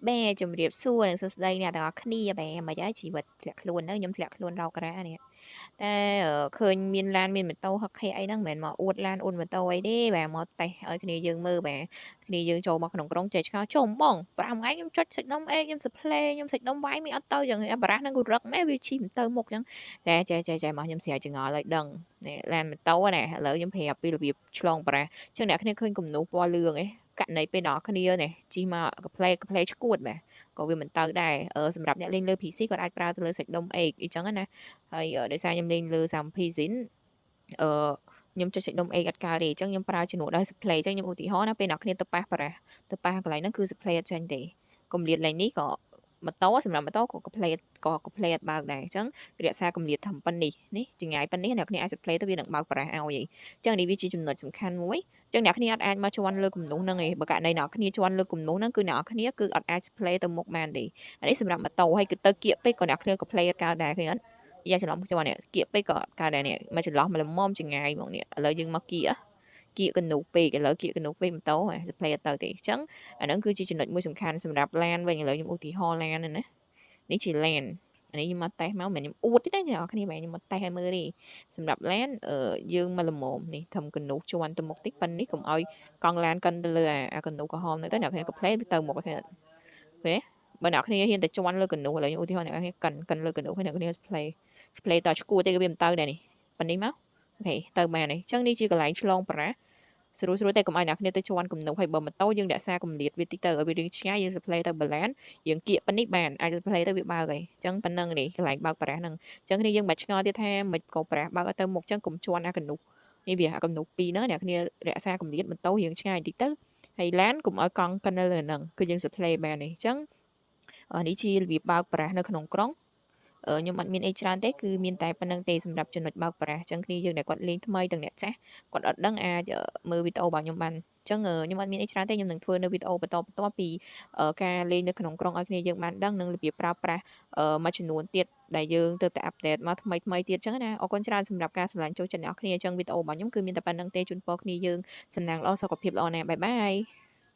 bé chùm điệp xua đừng sơ đây nè tao khnia bé mà giá chỉ vật lẹt luôn đó nhóm lẹt luôn rau cà rá nè ta ở khơi miền lan miền mình tàu hoặc hay ấy năng mền mà uột lan uột mình tàu ấy đi bà mà tay ở cái dương mơ bà cái dương trâu mặc nồng trong chạy cao trông bong bà ngay nhóm chốt sạch nông em nhóm sập play nhóm sạch nông bãi mi ở tàu chẳng bà năngกูrắc mấy vị chim tàu một chẳng để chạy mà nhóm xe chừng ngồi lại đằng nè lan mình tàu nè lỡ nhóm hẹp bị bị chlong bà chứ nè cái khơi cùng nụ qua lương ấy cạnh này bên đó cái này nè chỉ mà cái play chút cuột mà có vì mình tàu đây ở sầm rạp nhẹ lên lơ PC còn ai pra từ lơ sạch đông ấy ý chẳng áហើយដោយសារខ្ញុំលេងលើសាម Pizin អឺខ្ញុំចុចសេចក្ដុំ A អត់កើតទេអញ្ចឹងខ្ញុំប្រើជំនួសដោយ display អញ្ចឹងខ្ញុំឧទាហរណ៍ណាពេលអ្នកគ្នាទៅប៉ះបារះទៅប៉ះកន្លែងហ្នឹងគឺ display អត់ចាញ់ទេកុំលៀតលេងនេះក៏ម៉ូតូសម្រាប់ម៉ូតូក៏ play ក៏ play អត់បើកដែរអញ្ចឹងរក្សាកម្រិតធំប៉ុណ្នេះនេះចម្ងាយប៉ុណ្នេះអ្នកគ្នាអាច display ទៅវានឹងបើកបារះឲ្យអញ្ចឹងនេះវាជាចំណុចសំខាន់មួយអញ្ចឹងអ្នកគ្នាអត់អាចមកជន់លើគំនូសហ្នឹងឯងបើករណីអ្នកគ្នាជន់លើគំនូសហ្នឹងគឺអ្នកគ្នាគឺអត់អាច display ទៅមុខបានទេអានេះសម្រាប់ម៉ូតូហើយគឺទៅគៀកពេកក៏អ្នកគ្នាក៏ play អត់កើតដែរឃើញអត់ យ៉ាច្រឡំជាប់នេះគៀកពេកក៏កើតដែរនេះមកច្រឡំមកលំមចងាយហ្មងនេះឥឡូវយើងមកគៀកកណ្នូពេកឥឡូវគៀកកណ្នូពេកម៉ូតូអា display អត់ទៅទេអញ្ចឹងអាហ្នឹងគឺជាចំណុចមួយសំខាន់សម្រាប់ឡានវិញឥឡូវខ្ញុំឧទាហរណ៍ឡានណានេះជាឡានអានេះខ្ញុំមកតេស្តមកមិនខ្ញុំអួតទេណាអ្នកនរគ្នាមិនខ្ញុំមកតេស្តឲ្យមើលទេសម្រាប់ឡានយើងមកលំមនេះធំកណ្នូជាន់ទៅមុខតិចប៉ុណ្នេះកុំឲ្យកង់ឡានកិនទៅលើអាកណ្នូក្រហមនៅទៅអ្នកនរគ្នាក៏ play ទៅមុខហ្នឹងពេលបើអ្នកគ្នាហ៊ានតែជន់លើកណ្នូឥឡូវខ្ញុំឧទាហរណ៍អ្នកគ្នាកិនលើកណ្នូហើយអ្នកគ្នា play តឈួរទេក៏វាមិនទៅដែរនេះប៉ុណ្នេះមកអូខេទៅបានហើយអញ្ចឹងនេះជាកន្លែងឆ្លងបារះស្រួលតែកុំឲ្យអ្នកគ្នាទៅជន់គំនុំហើយបើម៉ូតូយើងរក្សាកម្រិតវាតិចទៅឲ្យវារៀងឆ្ងាយយើង play ទៅបាឡានយើងគៀកប៉ុណ្នេះបានអាច play ទៅវាបើកហើយអញ្ចឹងប៉ុណ្ណឹងនេះកន្លែងបើកបារះហ្នឹងអញ្ចឹងនេះយើងមិនឆ្ងល់ទៀតថាមិនក៏បារះបើកឲ្យទៅមុខអញ្ចឹងកុំជន់អាកណ្នុះនេះវាអាកណ្នុះពីរហ្នឹងអ្នកគ្នារក្សាកម្រិតម៉ូតូរៀងឆ្ងាយតិចទៅហើយឡានកុំឲ្យកង់កិននៅលើហ្នឹងគឺយើង play បាននេះអញ្ចឹងនេះជារបៀបបើកបារះនៅក្នុងក្រុងខ្ញុំអត់មានអីច្រើនទេគឺមានតែប៉ុណ្្នឹងទេសម្រាប់ចំណុចបើកបារះអញ្ចឹងគ្នាយើងដែលគាត់លេងថ្មីទាំងអ្នកចាស់គាត់អត់ដឹងអាចមើលវីដេអូរបស់ខ្ញុំបានអញ្ចឹងខ្ញុំអត់មានអីច្រើនទេខ្ញុំនឹងធ្វើនៅវីដេអូបន្តពីការលេងនៅក្នុងក្រុងឲ្យគ្នាយើងបានដឹងនិងរបៀបប្រើប្រាស់មួយចំនួនទៀតដែលយើងទៅតែអាប់ដេតមកថ្មីទៀតអញ្ចឹងណាអរគុណច្រើនសម្រាប់ការឆ្លងចូលចិត្តអ្នកគ្នាអញ្ចឹងវីដេអូរបស់ខ្ញុំគឺមានតែប៉ុណ្្នឹងទេជូនពរគ្នាយើងសំណាងល្អសុខភាពល្អណាស់បាយបាយ